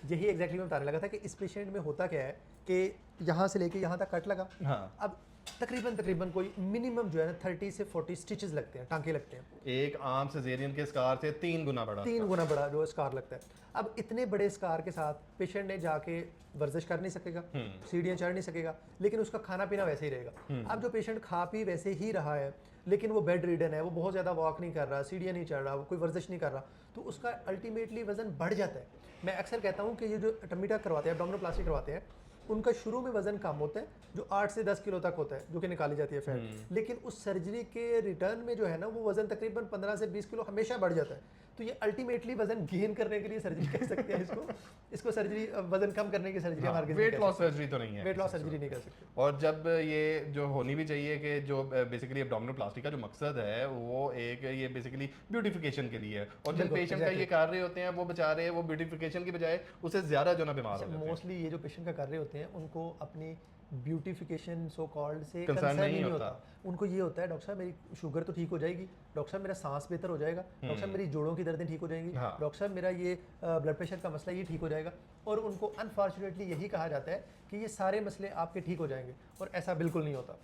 यही एग्जैक्टली मैं बताने लगा था कि इस पेशेंट में होता क्या है कि यहाँ से लेके यहाँ तक कट लगा। हाँ। अब तकरीबन कोई मिनिमम जो है ना 30 से 40 स्टिचेस लगते हैं, टांके लगते हैं। एक आम सिजेरियन के स्कार से 3 गुना बड़ा, 3 गुना बड़ा जो स्कार लगता है। अब इतने बड़े स्कार के साथ पेशेंट ने जाके वर्जिश कर नहीं सकेगा, सीढ़ियाँ चढ़ नहीं सकेगा, लेकिन उसका खाना पीना वैसे ही रहेगा। अब जो पेशेंट खा पी वैसे ही रहा है, लेकिन वो बेड रिडन है, वो बहुत ज़्यादा वॉक नहीं कर रहा, सीढ़ियाँ नहीं चढ़ रहा, वो कोई वर्जिश नहीं कर रहा, तो उसका अल्टीमेटली वजन बढ़ जाता है। मैं अक्सर कहता हूँ कि ये जो टमी टक करवाते हैं, एब्डोमिनोप्लास्टी करवाते हैं, उनका शुरू में वजन कम होता है जो 8 से 10 किलो तक होता है, जो कि निकाली जाती है फैट, लेकिन उस सर्जरी के रिटर्न में जो है ना वो वजन तकरीबन 15 से 20 किलो हमेशा बढ़ जाता है। तो ये अल्टीमेटली वजन गेन करने के लिए सर्जरी कह सकते हैं इसको सर्जरी वजन कम करने की सर्जरी हमारे वेट लॉस सर्जरी तो नहीं है, वेट लॉस सर्जरी नहीं कर सकते। और जब ये जो होनी भी चाहिए कि जो बेसिकली एब्डोमिनोप्लास्टी का जो मकसद है वो एक ये बेसिकली ब्यूटिफिकेशन के लिए है, और जिन पेशेंट का ये कर रहे होते हैं वो बेचारे वो ब्यूटिफिकेशन की बजाय उससे ज्यादा जो ना बीमार हो जाते हैं। मोस्टली ये जो पेशेंट का कर रहे होते हैं उनको अपनी ब्यूटिफिकेशन सो कॉल्ड से कंसर्न नहीं होता। उनको ये होता है डॉक्टर साहब मेरी शुगर तो ठीक हो जाएगी, डॉक्टर साहब मेरा सांस बेहतर हो जाएगा, डॉक्टर साहब मेरी जोड़ों की दर्दें ठीक हो जाएंगी, डॉक्टर साहब मेरा ये ब्लड प्रेशर का मसला ये ठीक हो जाएगा। और उनको अनफॉर्चुनेटली यही कहा जाता है कि ये सारे मसले आपके ठीक हो जाएंगे, और ऐसा बिल्कुल नहीं होता।